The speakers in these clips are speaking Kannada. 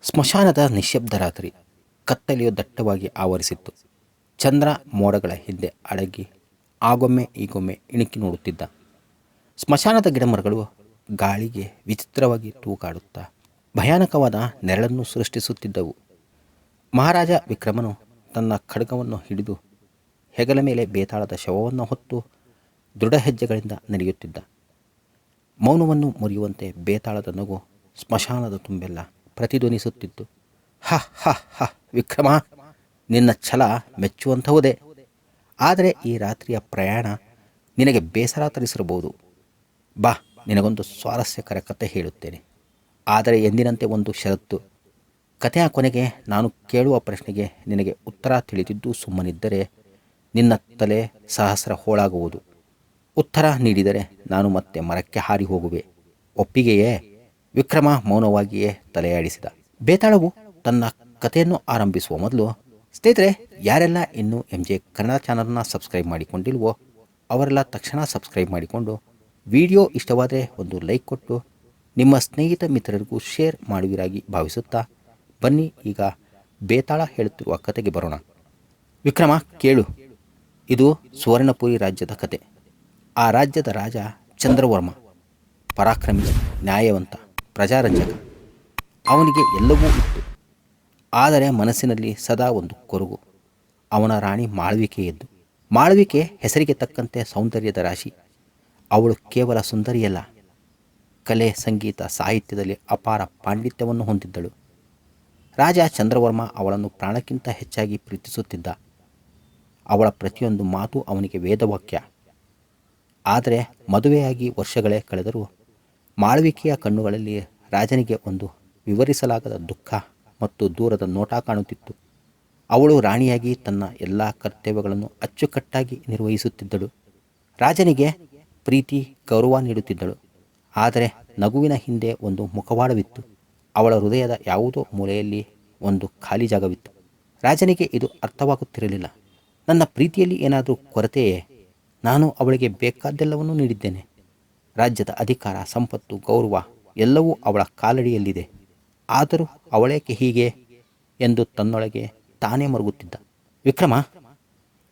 ಸ್ಮಶಾನದ ನಿಶ್ಶಬ್ದ ರಾತ್ರಿ ಕತ್ತಲೆಯು ದಟ್ಟವಾಗಿ ಆವರಿಸಿತ್ತು. ಚಂದ್ರ ಮೋಡಗಳ ಹಿಂದೆ ಅಡಗಿ ಆಗೊಮ್ಮೆ ಈಗೊಮ್ಮೆ ಇಣುಕಿ ನೋಡುತ್ತಿದ್ದ. ಸ್ಮಶಾನದ ಗಿಡಮರಗಳು ಗಾಳಿಗೆ ವಿಚಿತ್ರವಾಗಿ ತೂಗಾಡುತ್ತಾ ಭಯಾನಕವಾದ ನೆರಳನ್ನು ಸೃಷ್ಟಿಸುತ್ತಿದ್ದವು. ಮಹಾರಾಜ ವಿಕ್ರಮನು ತನ್ನ ಖಡ್ಗವನ್ನು ಹಿಡಿದು ಹೆಗಲ ಮೇಲೆ ಬೇತಾಳದ ಶವವನ್ನು ಹೊತ್ತು ದೃಢ ಹೆಜ್ಜೆಗಳಿಂದ ನಡೆಯುತ್ತಿದ್ದ. ಮೌನವನ್ನು ಮುರಿಯುವಂತೆ ಬೇತಾಳದ ನಗು ಸ್ಮಶಾನದ ತುಂಬೆಲ್ಲ ಪ್ರತಿಧ್ವನಿಸುತ್ತಿತ್ತು. ಹ ಹ ಹ ವಿಕ್ರಮ, ನಿನ್ನ ಛಲ ಮೆಚ್ಚುವಂತಹುದೇ. ಆದರೆ ಈ ರಾತ್ರಿಯ ಪ್ರಯಾಣ ನಿನಗೆ ಬೇಸರ ತರಿಸಿರಬಹುದು. ಬಾ, ನಿನಗೊಂದು ಸ್ವಾರಸ್ಯಕರ ಕತೆ ಹೇಳುತ್ತೇನೆ. ಆದರೆ ಎಂದಿನಂತೆ ಒಂದು ಷರತ್ತು. ಕಥೆಯ ಕೊನೆಗೆ ನಾನು ಕೇಳುವ ಪ್ರಶ್ನೆಗೆ ನಿನಗೆ ಉತ್ತರ ತಿಳಿದಿದ್ದು ಸುಮ್ಮನಿದ್ದರೆ ನಿನ್ನ ತಲೆ ಸಹಸ್ರ ಹೋಳಾಗುವುದು. ಉತ್ತರ ನೀಡಿದರೆ ನಾನು ಮತ್ತೆ ಮರಕ್ಕೆ ಹಾರಿ ಹೋಗುವೆ. ಒಪ್ಪಿಗೆಯೇ? ವಿಕ್ರಮ ಮೌನವಾಗಿಯೇ ತಲೆಯಾಡಿಸಿದ. ಬೇತಾಳವು ತನ್ನ ಕಥೆಯನ್ನು ಆರಂಭಿಸುವ ಮೊದಲು, ಸ್ನೇಹಿತರೆ, ಯಾರೆಲ್ಲ ಇನ್ನೂ MJ ಕನ್ನಡ ಚಾನಲ್ನ ಸಬ್ಸ್ಕ್ರೈಬ್ ಮಾಡಿಕೊಂಡಿಲ್ವೋ ಅವರೆಲ್ಲ ತಕ್ಷಣ ಸಬ್ಸ್ಕ್ರೈಬ್ ಮಾಡಿಕೊಂಡು ವಿಡಿಯೋ ಇಷ್ಟವಾದರೆ ಒಂದು ಲೈಕ್ ಕೊಟ್ಟು ನಿಮ್ಮ ಸ್ನೇಹಿತ ಮಿತ್ರರಿಗೂ ಶೇರ್ ಮಾಡುವಿರಾಗಿ ಭಾವಿಸುತ್ತಾ, ಬನ್ನಿ ಈಗ ಬೇತಾಳ ಹೇಳುತ್ತಿರುವ ಕತೆಗೆ ಬರೋಣ. ವಿಕ್ರಮ, ಕೇಳು. ಇದು ಸುವರ್ಣಪುರಿ ರಾಜ್ಯದ ಕತೆ. ಆ ರಾಜ್ಯದ ರಾಜ ಚಂದ್ರವರ್ಮ. ಪರಾಕ್ರಮಿ, ನ್ಯಾಯವಂತ, ಪ್ರಜಾರಂಜಕ. ಅವನಿಗೆ ಎಲ್ಲವೂ ಇತ್ತು. ಆದರೆ ಮನಸ್ಸಿನಲ್ಲಿ ಸದಾ ಒಂದು ಕೊರಗು. ಅವನ ರಾಣಿ ಮಾಳವಿಕೆಯದ್ದು. ಮಾಳವಿಕೆ ಹೆಸರಿಗೆ ತಕ್ಕಂತೆ ಸೌಂದರ್ಯದ ರಾಶಿ. ಅವಳು ಕೇವಲ ಸುಂದರಿಯಲ್ಲ, ಕಲೆ, ಸಂಗೀತ, ಸಾಹಿತ್ಯದಲ್ಲಿ ಅಪಾರ ಪಾಂಡಿತ್ಯವನ್ನು ಹೊಂದಿದ್ದಳು. ರಾಜ ಚಂದ್ರವರ್ಮ ಅವಳನ್ನು ಪ್ರಾಣಕ್ಕಿಂತ ಹೆಚ್ಚಾಗಿ ಪ್ರೀತಿಸುತ್ತಿದ್ದ. ಅವಳ ಪ್ರತಿಯೊಂದು ಮಾತು ಅವನಿಗೆ ವೇದವಾಕ್ಯ. ಆದರೆ ಮದುವೆಯಾಗಿ ವರ್ಷಗಳೇ ಕಳೆದರೂ ಮಾಳವಿಕೆಯ ಕಣ್ಣುಗಳಲ್ಲಿ ರಾಜನಿಗೆ ಒಂದು ವಿವರಿಸಲಾಗದ ದುಃಖ ಮತ್ತು ದೂರದ ನೋಟ ಕಾಣುತ್ತಿತ್ತು. ಅವಳು ರಾಣಿಯಾಗಿ ತನ್ನ ಎಲ್ಲ ಕರ್ತವ್ಯಗಳನ್ನು ಅಚ್ಚುಕಟ್ಟಾಗಿ ನಿರ್ವಹಿಸುತ್ತಿದ್ದಳು. ರಾಜನಿಗೆ ಪ್ರೀತಿ, ಗೌರವ ನೀಡುತ್ತಿದ್ದಳು. ಆದರೆ ನಗುವಿನ ಹಿಂದೆ ಒಂದು ಮುಖವಾಡವಿತ್ತು. ಅವಳ ಹೃದಯದ ಯಾವುದೋ ಮೂಲೆಯಲ್ಲಿ ಒಂದು ಖಾಲಿ ಜಾಗವಿತ್ತು. ರಾಜನಿಗೆ ಇದು ಅರ್ಥವಾಗುತ್ತಿರಲಿಲ್ಲ. ನನ್ನ ಪ್ರೀತಿಯಲ್ಲಿ ಏನಾದರೂ ಕೊರತೆಯೇ? ನಾನು ಅವಳಿಗೆ ಬೇಕಾದ್ದೆಲ್ಲವನ್ನೂ ನೀಡಿದ್ದೇನೆ. ರಾಜ್ಯದ ಅಧಿಕಾರ, ಸಂಪತ್ತು, ಗೌರವ ಎಲ್ಲವೂ ಅವಳ ಕಾಲಡಿಯಲ್ಲಿದೆ. ಆದರೂ ಅವಳೇಕೆ ಹೀಗೆ ಎಂದು ತನ್ನೊಳಗೆ ತಾನೇ ಮರುಗುತ್ತಿದ್ದ. ವಿಕ್ರಮ,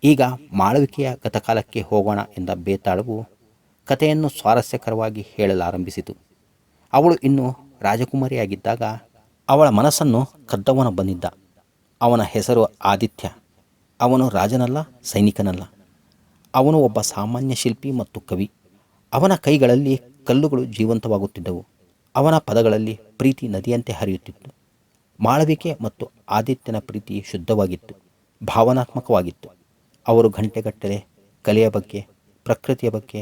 ಈಗ ಮಾಳವಿಕೆಯ ಗತಕಾಲಕ್ಕೆ ಹೋಗೋಣ ಎಂದ ಬೇತಾಳವು ಕಥೆಯನ್ನು ಸ್ವಾರಸ್ಯಕರವಾಗಿ ಹೇಳಲಾರಂಭಿಸಿತು. ಅವಳು ಇನ್ನೂ ರಾಜಕುಮಾರಿಯಾಗಿದ್ದಾಗ ಅವಳ ಮನಸ್ಸನ್ನು ಕದ್ದವನ ಬಂದಿದ್ದ. ಅವನ ಹೆಸರು ಆದಿತ್ಯ. ಅವನು ರಾಜನಲ್ಲ, ಸೈನಿಕನಲ್ಲ. ಅವನು ಒಬ್ಬ ಸಾಮಾನ್ಯ ಶಿಲ್ಪಿ ಮತ್ತು ಕವಿ. ಅವನ ಕೈಗಳಲ್ಲಿ ಕಲ್ಲುಗಳು ಜೀವಂತವಾಗುತ್ತಿದ್ದವು. ಅವನ ಪದಗಳಲ್ಲಿ ಪ್ರೀತಿ ನದಿಯಂತೆ ಹರಿಯುತ್ತಿತ್ತು. ಮಾಳವಿಕೆ ಮತ್ತು ಆದಿತ್ಯನ ಪ್ರೀತಿ ಶುದ್ಧವಾಗಿತ್ತು, ಭಾವನಾತ್ಮಕವಾಗಿತ್ತು. ಅವರು ಗಂಟೆಗಟ್ಟಲೆ ಕಲೆಯ ಬಗ್ಗೆ, ಪ್ರಕೃತಿಯ ಬಗ್ಗೆ,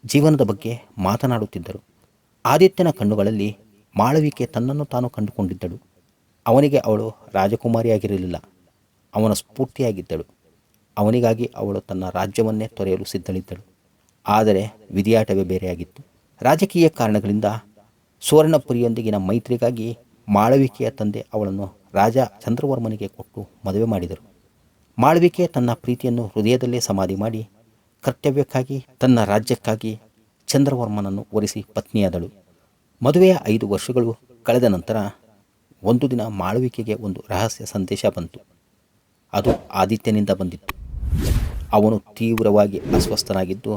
ಜೀವನದ ಬಗ್ಗೆ ಮಾತನಾಡುತ್ತಿದ್ದರು. ಆದಿತ್ಯನ ಕಣ್ಣುಗಳಲ್ಲಿ ಮಾಳವಿಕೆ ತನ್ನನ್ನು ತಾನು ಕಂಡುಕೊಂಡಿದ್ದಳು. ಅವನಿಗೆ ಅವಳು ರಾಜಕುಮಾರಿಯಾಗಿರಲಿಲ್ಲ, ಅವನ ಸ್ಫೂರ್ತಿಯಾಗಿದ್ದಳು. ಅವನಿಗಾಗಿ ಅವಳು ತನ್ನ ರಾಜ್ಯವನ್ನೇ ತೊರೆಯಲು ಸಿದ್ಧಳಿದ್ದಳು. ಆದರೆ ವಿಧಿಯಾಟವೇ ಬೇರೆಯಾಗಿತ್ತು. ರಾಜಕೀಯ ಕಾರಣಗಳಿಂದ ಸುವರ್ಣಪುರಿಯೊಂದಿಗಿನ ಮೈತ್ರಿಗಾಗಿ ಮಾಳವಿಕೆಯ ತಂದೆ ಅವಳನ್ನು ರಾಜ ಚಂದ್ರವರ್ಮನಿಗೆ ಕೊಟ್ಟು ಮದುವೆ ಮಾಡಿದರು. ಮಾಳವಿಕೆ ತನ್ನ ಪ್ರೀತಿಯನ್ನು ಹೃದಯದಲ್ಲೇ ಸಮಾಧಿ ಮಾಡಿ ಕರ್ತವ್ಯಕ್ಕಾಗಿ, ತನ್ನ ರಾಜ್ಯಕ್ಕಾಗಿ ಚಂದ್ರವರ್ಮನನ್ನು ಒರೆಸಿ ಪತ್ನಿಯಾದಳು. ಮದುವೆಯ 5 ವರ್ಷಗಳು ಕಳೆದ ನಂತರ ಒಂದು ದಿನ ಮಾಳವಿಕೆಗೆ ಒಂದು ರಹಸ್ಯ ಸಂದೇಶ ಬಂತು. ಅದು ಆದಿತ್ಯನಿಂದ ಬಂದಿತ್ತು. ಅವನು ತೀವ್ರವಾಗಿ ಅಸ್ವಸ್ಥನಾಗಿದ್ದು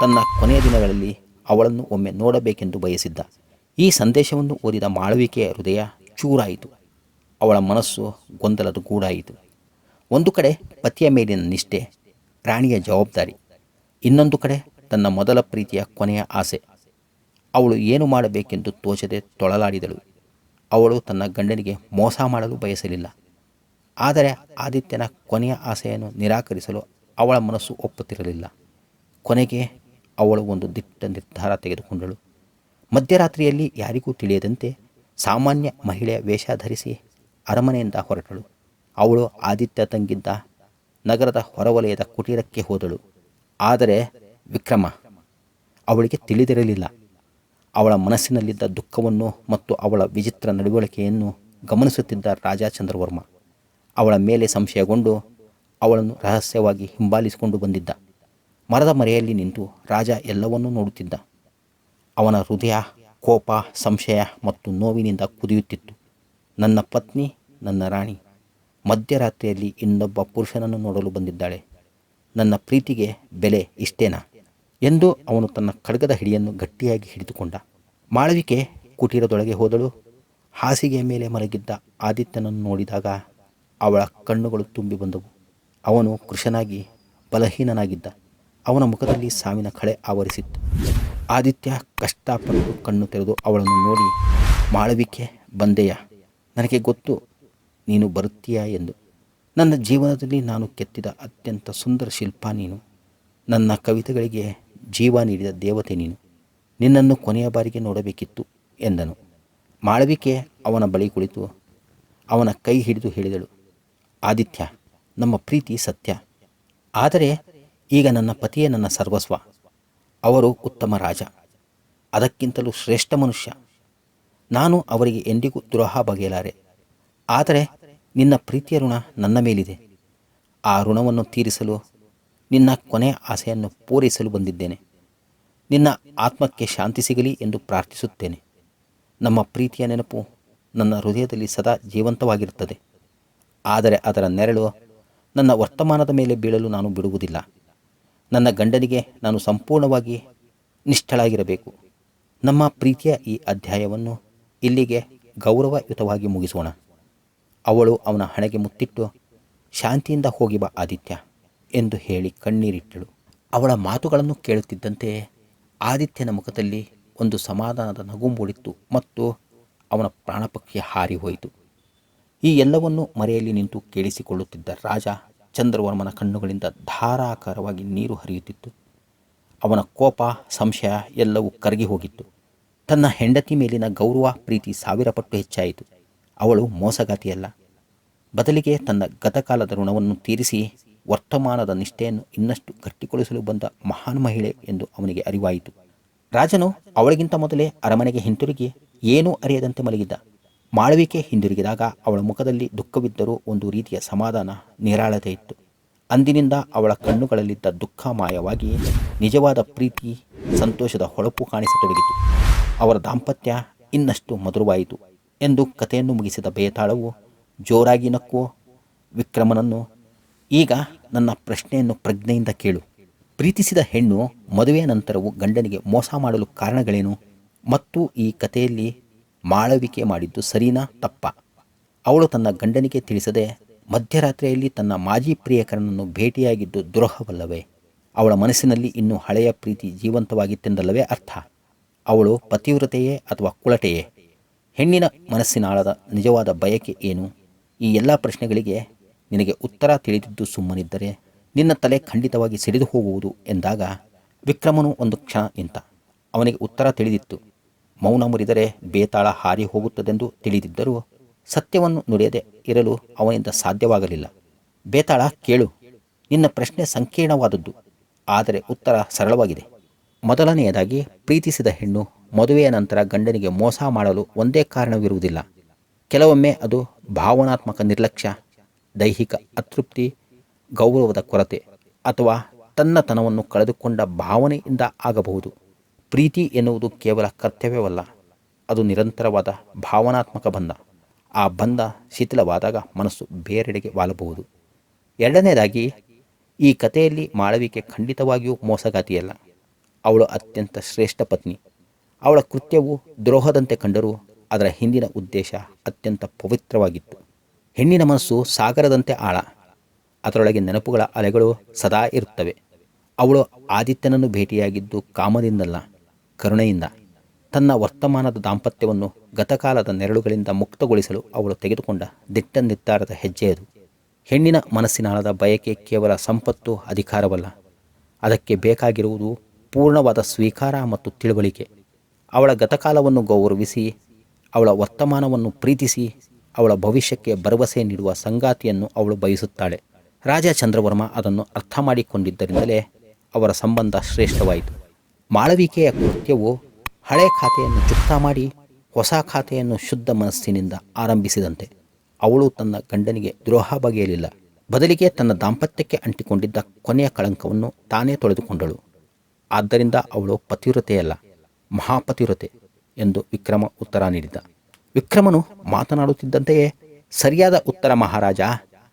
ತನ್ನ ಕೊನೆಯ ದಿನಗಳಲ್ಲಿ ಅವಳನ್ನು ಒಮ್ಮೆ ನೋಡಬೇಕೆಂದು ಬಯಸಿದ್ದ. ಈ ಸಂದೇಶವನ್ನು ಓದಿದ ಮಾಳವಿಕೆಯ ಹೃದಯ ಚೂರಾಯಿತು. ಅವಳ ಮನಸ್ಸು ಗೊಂದಲದ ಗೂಡಾಯಿತು. ಒಂದು ಕಡೆ ಪತಿಯ ಮೇಲಿನ ನಿಷ್ಠೆ, ರಾಣಿಯ ಜವಾಬ್ದಾರಿ, ಇನ್ನೊಂದು ಕಡೆ ತನ್ನ ಮೊದಲ ಪ್ರೀತಿಯ ಕೊನೆಯ ಆಸೆ. ಅವಳು ಏನು ಮಾಡಬೇಕೆಂದು ತೋಚದೆ ತೊಳಲಾಡಿದಳು. ಅವಳು ತನ್ನ ಗಂಡನಿಗೆ ಮೋಸ ಮಾಡಲು ಬಯಸಲಿಲ್ಲ. ಆದರೆ ಆದಿತ್ಯನ ಕೊನೆಯ ಆಸೆಯನ್ನು ನಿರಾಕರಿಸಲು ಅವಳ ಮನಸ್ಸು ಒಪ್ಪುತ್ತಿರಲಿಲ್ಲ. ಕೊನೆಗೆ ಅವಳು ಒಂದು ದಿಟ್ಟ ನಿರ್ಧಾರ ತೆಗೆದುಕೊಂಡಳು. ಮಧ್ಯರಾತ್ರಿಯಲ್ಲಿ ಯಾರಿಗೂ ತಿಳಿಯದಂತೆ ಸಾಮಾನ್ಯ ಮಹಿಳೆಯ ವೇಷ ಧರಿಸಿ ಅರಮನೆಯಿಂದ ಹೊರಟಳು. ಅವಳು ಆದಿತ್ಯ ತಂಗಿದ್ದ ನಗರದ ಹೊರವಲಯದ ಕುಟೀರಕ್ಕೆ ಹೋದಳು. ಆದರೆ ವಿಕ್ರಮ, ಅವಳಿಗೆ ತಿಳಿದಿರಲಿಲ್ಲ. ಅವಳ ಮನಸ್ಸಿನಲ್ಲಿದ್ದ ದುಃಖವನ್ನು ಮತ್ತು ಅವಳ ವಿಚಿತ್ರ ನಡವಳಿಕೆಯನ್ನು ಗಮನಿಸುತ್ತಿದ್ದ ರಾಜ ಚಂದ್ರವರ್ಮ ಅವಳ ಮೇಲೆ ಸಂಶಯಗೊಂಡು ಅವಳನ್ನು ರಹಸ್ಯವಾಗಿ ಹಿಂಬಾಲಿಸಿಕೊಂಡು ಬಂದಿದ್ದ. ಮರದ ಮರೆಯಲ್ಲಿ ನಿಂತು ರಾಜ ಎಲ್ಲವನ್ನೂ ನೋಡುತ್ತಿದ್ದ. ಅವನ ಹೃದಯ ಕೋಪ, ಸಂಶಯ ಮತ್ತು ನೋವಿನಿಂದ ಕುದಿಯುತ್ತಿತ್ತು. ನನ್ನ ಪತ್ನಿ, ನನ್ನ ರಾಣಿ ಮಧ್ಯರಾತ್ರಿಯಲ್ಲಿ ಇನ್ನೊಬ್ಬ ಪುರುಷನನ್ನು ನೋಡಲು ಬಂದಿದ್ದಾಳೆ. ನನ್ನ ಪ್ರೀತಿಗೆ ಬೆಲೆ ಇಷ್ಟೇನಾ ಎಂದು ಅವನು ತನ್ನ ಖಡ್ಗದ ಹಿಡಿಯನ್ನು ಗಟ್ಟಿಯಾಗಿ ಹಿಡಿದುಕೊಂಡ. ಮಾಳವಿಕೆ ಕುಟೀರದೊಳಗೆ ಹೋದಳು. ಹಾಸಿಗೆಯ ಮೇಲೆ ಮಲಗಿದ್ದ ಆದಿತ್ಯನನ್ನು ನೋಡಿದಾಗ ಅವಳ ಕಣ್ಣುಗಳು ತುಂಬಿ ಬಂದವು. ಅವನು ಕೃಶನಾಗಿ ಬಲಹೀನನಾಗಿದ್ದ. ಅವನ ಮುಖದಲ್ಲಿ ಸಾವಿನ ಕಳೆ ಆವರಿಸಿತ್ತು. ಆದಿತ್ಯ ಕಷ್ಟಪಟ್ಟು ಕಣ್ಣು ತೆರೆದು ಅವಳನ್ನು ನೋಡಿ, ಮಾಳವಿಕೆ, ಬಂದೆಯ? ನನಗೆ ಗೊತ್ತು ನೀನು ಬರುತ್ತೀಯಾ ಎಂದು. ನನ್ನ ಜೀವನದಲ್ಲಿ ನಾನು ಕೆತ್ತಿದ ಅತ್ಯಂತ ಸುಂದರ ಶಿಲ್ಪ ನೀನು. ನನ್ನ ಕವಿತೆಗಳಿಗೆ ಜೀವ ನೀಡಿದ ದೇವತೆ ನೀನು. ನಿನ್ನನ್ನು ಕೊನೆಯ ಬಾರಿಗೆ ನೋಡಬೇಕಿತ್ತು ಎಂದನು. ಮಾಳವಿಕೆ ಅವನ ಬಳಿ ಕುಳಿತು ಅವನ ಕೈ ಹಿಡಿದು ಹೇಳಿದಳು, ಆದಿತ್ಯ, ನಮ್ಮ ಪ್ರೀತಿ ಸತ್ಯ. ಆದರೆ ಈಗ ನನ್ನ ಪತಿಯೇ ನನ್ನ ಸರ್ವಸ್ವ. ಅವರು ಉತ್ತಮ ರಾಜ, ಅದಕ್ಕಿಂತಲೂ ಶ್ರೇಷ್ಠ ಮನುಷ್ಯ. ನಾನು ಅವರಿಗೆ ಎಂದಿಗೂ ದ್ರೋಹ ಬಗೆಯಲಾರೆ. ಆದರೆ ನಿನ್ನ ಪ್ರೀತಿಯ ಋಣ ನನ್ನ ಮೇಲಿದೆ. ಆ ಋಣವನ್ನು ತೀರಿಸಲು, ನಿನ್ನ ಕೊನೆಯ ಆಸೆಯನ್ನು ಪೂರೈಸಲು ಬಂದಿದ್ದೇನೆ. ನಿನ್ನ ಆತ್ಮಕ್ಕೆ ಶಾಂತಿ ಸಿಗಲಿ ಎಂದು ಪ್ರಾರ್ಥಿಸುತ್ತೇನೆ. ನಮ್ಮ ಪ್ರೀತಿಯ ನೆನಪು ನನ್ನ ಹೃದಯದಲ್ಲಿ ಸದಾ ಜೀವಂತವಾಗಿರುತ್ತದೆ. ಆದರೆ ಅದರ ನೆರಳು ನನ್ನ ವರ್ತಮಾನದ ಮೇಲೆ ಬೀಳಲು ನಾನು ಬಿಡುವುದಿಲ್ಲ. ನನ್ನ ಗಂಡನಿಗೆ ನಾನು ಸಂಪೂರ್ಣವಾಗಿ ನಿಷ್ಠಳಾಗಿರಬೇಕು. ನಮ್ಮ ಪ್ರೀತಿಯ ಈ ಅಧ್ಯಾಯವನ್ನು ಇಲ್ಲಿಗೆ ಗೌರವಯುತವಾಗಿ ಮುಗಿಸೋಣ. ಅವಳು ಅವನ ಹಣೆಗೆ ಮುತ್ತಿಟ್ಟು, ಶಾಂತಿಯಿಂದ ಹೋಗಿ ಬಾ ಆದಿತ್ಯ ಎಂದು ಹೇಳಿ ಕಣ್ಣೀರಿಟ್ಟಳು. ಅವಳ ಮಾತುಗಳನ್ನು ಕೇಳುತ್ತಿದ್ದಂತೆ ಆದಿತ್ಯನ ಮುಖದಲ್ಲಿ ಒಂದು ಸಮಾಧಾನದ ನಗು ಮೂಡಿತ್ತು ಮತ್ತು ಅವನ ಪ್ರಾಣಪಕ್ಷಿ ಹಾರಿ ಹೋಯಿತು. ಈ ಎಲ್ಲವನ್ನು ಮರೆಯಲ್ಲಿ ನಿಂತು ಕೇಳಿಸಿಕೊಳ್ಳುತ್ತಿದ್ದ ರಾಜ ಚಂದ್ರವರ್ಮನ ಕಣ್ಣುಗಳಿಂದ ಧಾರಾಕಾರವಾಗಿ ನೀರು ಹರಿಯುತ್ತಿತ್ತು. ಅವನ ಕೋಪ, ಸಂಶಯ ಎಲ್ಲವೂ ಕರಗಿ ಹೋಗಿತ್ತು. ತನ್ನ ಹೆಂಡತಿ ಮೇಲಿನ ಗೌರವ, ಪ್ರೀತಿ 1000 ಪಟ್ಟು ಹೆಚ್ಚಾಯಿತು. ಅವಳು ಮೋಸಗಾತಿಯಲ್ಲ, ಬದಲಿಗೆ ತನ್ನ ಗತಕಾಲದ ಋಣವನ್ನು ತೀರಿಸಿ ವರ್ತಮಾನದ ನಿಷ್ಠೆಯನ್ನು ಇನ್ನಷ್ಟು ಗಟ್ಟಿಗೊಳಿಸಲು ಬಂದ ಮಹಾನ್ ಮಹಿಳೆ ಎಂದು ಅವನಿಗೆ ಅರಿವಾಯಿತು. ರಾಜನು ಅವಳಿಗಿಂತ ಮೊದಲೇ ಅರಮನೆಗೆ ಹಿಂತಿರುಗಿ ಏನೂ ಅರಿಯದಂತೆ ಮಲಗಿದ್ದ. ಮಾಳವಿಕೆ ಹಿಂದಿರುಗಿದಾಗ ಅವಳ ಮುಖದಲ್ಲಿ ದುಃಖವಿದ್ದರೂ ಒಂದು ರೀತಿಯ ಸಮಾಧಾನ, ನಿರಾಳತೆ ಇತ್ತು. ಅಂದಿನಿಂದ ಅವಳ ಕಣ್ಣುಗಳಲ್ಲಿದ್ದ ದುಃಖ ಮಾಯವಾಗಿ ನಿಜವಾದ ಪ್ರೀತಿ, ಸಂತೋಷದ ಹೊಳಪು ಕಾಣಿಸತೊಡಗಿತು. ಅವರ ದಾಂಪತ್ಯ ಇನ್ನಷ್ಟು ಮಧುರವಾಯಿತು ಎಂದು ಕಥೆಯನ್ನು ಮುಗಿಸಿದ ಬೇತಾಳವು ಜೋರಾಗಿ ನಕ್ಕು ವಿಕ್ರಮನನ್ನು, ಈಗ ನನ್ನ ಪ್ರಶ್ನೆಯನ್ನು ಪ್ರಜ್ಞೆಯಿಂದ ಕೇಳು. ಪ್ರೀತಿಸಿದ ಹೆಣ್ಣು ಮದುವೆಯ ನಂತರವೂ ಗಂಡನಿಗೆ ಮೋಸ ಮಾಡಲು ಕಾರಣಗಳೇನು? ಮತ್ತು ಈ ಕಥೆಯಲ್ಲಿ ಮಾಳವಿಕೆ ಮಾಡಿದ್ದು ಸರಿನಾ ತಪ್ಪಾ? ಅವಳು ತನ್ನ ಗಂಡನಿಗೆ ತಿಳಿಸದೆ ಮಧ್ಯರಾತ್ರಿಯಲ್ಲಿ ತನ್ನ ಮಾಜಿ ಪ್ರಿಯಕರನನ್ನು ಭೇಟಿಯಾಗಿದ್ದು ದ್ರೋಹವಲ್ಲವೇ? ಅವಳ ಮನಸ್ಸಿನಲ್ಲಿ ಇನ್ನೂ ಹಳೆಯ ಪ್ರೀತಿ ಜೀವಂತವಾಗಿತ್ತೆಂದಲ್ಲವೇ ಅರ್ಥ? ಅವಳು ಪತಿವ್ರತೆಯೇ ಅಥವಾ ಕುಳಟೆಯೇ? ಹೆಣ್ಣಿನ ಮನಸ್ಸಿನಾಳದ ನಿಜವಾದ ಬಯಕೆ ಏನು? ಈ ಎಲ್ಲ ಪ್ರಶ್ನೆಗಳಿಗೆ ನಿನಗೆ ಉತ್ತರ ತಿಳಿದಿದ್ದು ಸುಮ್ಮನಿದ್ದರೆ ನಿನ್ನ ತಲೆ ಖಂಡಿತವಾಗಿ ಸಿಡಿದು ಹೋಗುವುದು ಎಂದಾಗ ವಿಕ್ರಮನು ಒಂದು ಕ್ಷಣ ನಿಂತ. ಅವನಿಗೆ ಉತ್ತರ ತಿಳಿದಿತ್ತು. ಮೌನ ಮುರಿದರೆ ಬೇತಾಳ ಹಾರಿ ಹೋಗುತ್ತದೆಂದು ತಿಳಿದಿದ್ದರೂ ಸತ್ಯವನ್ನು ನುಡಿಯದೆ ಇರಲು ಅವನಿಂದ ಸಾಧ್ಯವಾಗಲಿಲ್ಲ. ಬೇತಾಳ, ಕೇಳು. ನಿನ್ನ ಪ್ರಶ್ನೆ ಸಂಕೀರ್ಣವಾದದ್ದು, ಆದರೆ ಉತ್ತರ ಸರಳವಾಗಿದೆ. ಮೊದಲನೆಯದಾಗಿ, ಪ್ರೀತಿಸಿದ ಹೆಣ್ಣು ಮದುವೆಯ ನಂತರ ಗಂಡನಿಗೆ ಮೋಸ ಮಾಡಲು ಒಂದೇ ಕಾರಣವಿರುವುದಿಲ್ಲ. ಕೆಲವೊಮ್ಮೆ ಅದು ಭಾವನಾತ್ಮಕ ನಿರ್ಲಕ್ಷ್ಯ, ದೈಹಿಕ ಅತೃಪ್ತಿ, ಗೌರವದ ಕೊರತೆ ಅಥವಾ ತನ್ನತನವನ್ನು ಕಳೆದುಕೊಂಡ ಭಾವನೆಯಿಂದ ಆಗಬಹುದು. ಪ್ರೀತಿ ಎನ್ನುವುದು ಕೇವಲ ಕರ್ತವ್ಯವಲ್ಲ, ಅದು ನಿರಂತರವಾದ ಭಾವನಾತ್ಮಕ ಬಂಧ. ಆ ಬಂಧ ಶಿಥಿಲವಾದಾಗ ಮನಸ್ಸು ಬೇರೆಡೆಗೆ ವಾಲಬಹುದು. ಎರಡನೇದಾಗಿ, ಈ ಕಥೆಯಲ್ಲಿ ಮಾಳವಿಕೆ ಖಂಡಿತವಾಗಿಯೂ ಮೋಸಗಾತಿಯಲ್ಲ. ಅವಳು ಅತ್ಯಂತ ಶ್ರೇಷ್ಠ ಪತ್ನಿ. ಅವಳ ಕೃತ್ಯವು ದ್ರೋಹದಂತೆ ಕಂಡರೂ ಅದರ ಹಿಂದಿನ ಉದ್ದೇಶ ಅತ್ಯಂತ ಪವಿತ್ರವಾಗಿತ್ತು. ಹೆಣ್ಣಿನ ಮನಸ್ಸು ಸಾಗರದಂತೆ ಆಳ, ಅದರೊಳಗೆ ನೆನಪುಗಳ ಅಲೆಗಳು ಸದಾ ಇರುತ್ತವೆ. ಅವಳು ಆದಿತ್ಯನನ್ನು ಭೇಟಿಯಾಗಿದ್ದು ಕಾಮದಿಂದಲ್ಲ, ಕರುಣೆಯಿಂದ. ತನ್ನ ವರ್ತಮಾನದ ದಾಂಪತ್ಯವನ್ನು ಗತಕಾಲದ ನೆರಳುಗಳಿಂದ ಮುಕ್ತಗೊಳಿಸಲು ಅವಳು ತೆಗೆದುಕೊಂಡ ದಿಟ್ಟ ನಿರ್ಧಾರದ ಹೆಜ್ಜೆಯದು. ಹೆಣ್ಣಿನ ಮನಸ್ಸಿನಾಳದ ಬಯಕೆ ಕೇವಲ ಸಂಪತ್ತು, ಅಧಿಕಾರವಲ್ಲ. ಅದಕ್ಕೆ ಬೇಕಾಗಿರುವುದು ಪೂರ್ಣವಾದ ಸ್ವೀಕಾರ ಮತ್ತು ತಿಳುವಳಿಕೆ. ಅವಳ ಗತಕಾಲವನ್ನು ಗೌರವಿಸಿ, ಅವಳ ವರ್ತಮಾನವನ್ನು ಪ್ರೀತಿಸಿ, ಅವಳ ಭವಿಷ್ಯಕ್ಕೆ ಭರವಸೆ ನೀಡುವ ಸಂಗಾತಿಯನ್ನು ಅವಳು ಬಯಸುತ್ತಾಳೆ. ರಾಜ ಚಂದ್ರವರ್ಮ ಅದನ್ನು ಅರ್ಥ ಮಾಡಿಕೊಂಡಿದ್ದರಿಂದಲೇ ಅವರ ಸಂಬಂಧ ಶ್ರೇಷ್ಠವಾಯಿತು. ಮಾಳವಿಕೆಯ ಕೃತ್ಯವು ಹಳೆ ಖಾತೆಯನ್ನು ಚುಕ್ತಾ ಮಾಡಿ ಹೊಸ ಖಾತೆಯನ್ನು ಶುದ್ಧ ಮನಸ್ಸಿನಿಂದ ಆರಂಭಿಸಿದಂತೆ. ಅವಳು ತನ್ನ ಗಂಡನಿಗೆ ದ್ರೋಹ ಬಗೆಯಲಿಲ್ಲ, ಬದಲಿಗೆ ತನ್ನ ದಾಂಪತ್ಯಕ್ಕೆ ಅಂಟಿಕೊಂಡಿದ್ದ ಕೊನೆಯ ಕಳಂಕವನ್ನು ತಾನೇ ತೊಳೆದುಕೊಂಡಳು. ಆದ್ದರಿಂದ ಅವಳು ಪತಿವ್ರತೆಯಲ್ಲ, ಮಹಾಪತಿವ್ರತೆ ಎಂದು ವಿಕ್ರಮ ಉತ್ತರ ನೀಡಿದ. ವಿಕ್ರಮನು ಮಾತನಾಡುತ್ತಿದ್ದಂತೆಯೇ ಸರಿಯಾದ ಉತ್ತರ ಮಹಾರಾಜ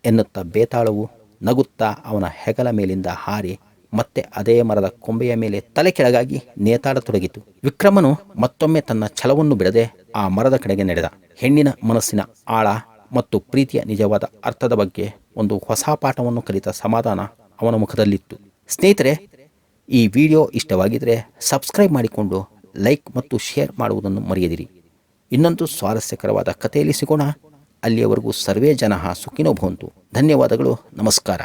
ಎನ್ನುತ್ತಾ ಬೇತಾಳವು ನಗುತ್ತಾ ಅವನ ಹೆಗಲ ಮೇಲಿಂದ ಹಾರಿ ಮತ್ತೆ ಅದೇ ಮರದ ಕೊಂಬೆಯ ಮೇಲೆ ತಲೆ ಕೆಳಗಾಗಿ ನೇತಾಡತೊಡಗಿತು. ವಿಕ್ರಮನು ಮತ್ತೊಮ್ಮೆ ತನ್ನ ಛಲವನ್ನು ಬಿಡದೆ ಆ ಮರದ ಕಡೆಗೆ ನಡೆದ. ಹೆಣ್ಣಿನ ಮನಸ್ಸಿನ ಆಳ ಮತ್ತು ಪ್ರೀತಿಯ ನಿಜವಾದ ಅರ್ಥದ ಬಗ್ಗೆ ಒಂದು ಹೊಸ ಪಾಠವನ್ನು ಕಲಿತ ಸಮಾಧಾನ ಅವನ ಮುಖದಲ್ಲಿತ್ತು. ಸ್ನೇಹಿತರೆ, ಈ ವಿಡಿಯೋ ಇಷ್ಟವಾಗಿದ್ದರೆ ಸಬ್ಸ್ಕ್ರೈಬ್ ಮಾಡಿಕೊಂಡು ಲೈಕ್ ಮತ್ತು ಶೇರ್ ಮಾಡುವುದನ್ನು ಮರೆಯದಿರಿ. ಇನ್ನೊಂದು ಸ್ವಾರಸ್ಯಕರವಾದ ಕಥೆಯಲ್ಲಿ ಸಿಗೋಣ. ಅಲ್ಲಿಯವರೆಗೂ ಸರ್ವೇ ಜನಃ ಸುಖಿನೋ ಭವಂತು. ಧನ್ಯವಾದಗಳು. ನಮಸ್ಕಾರ.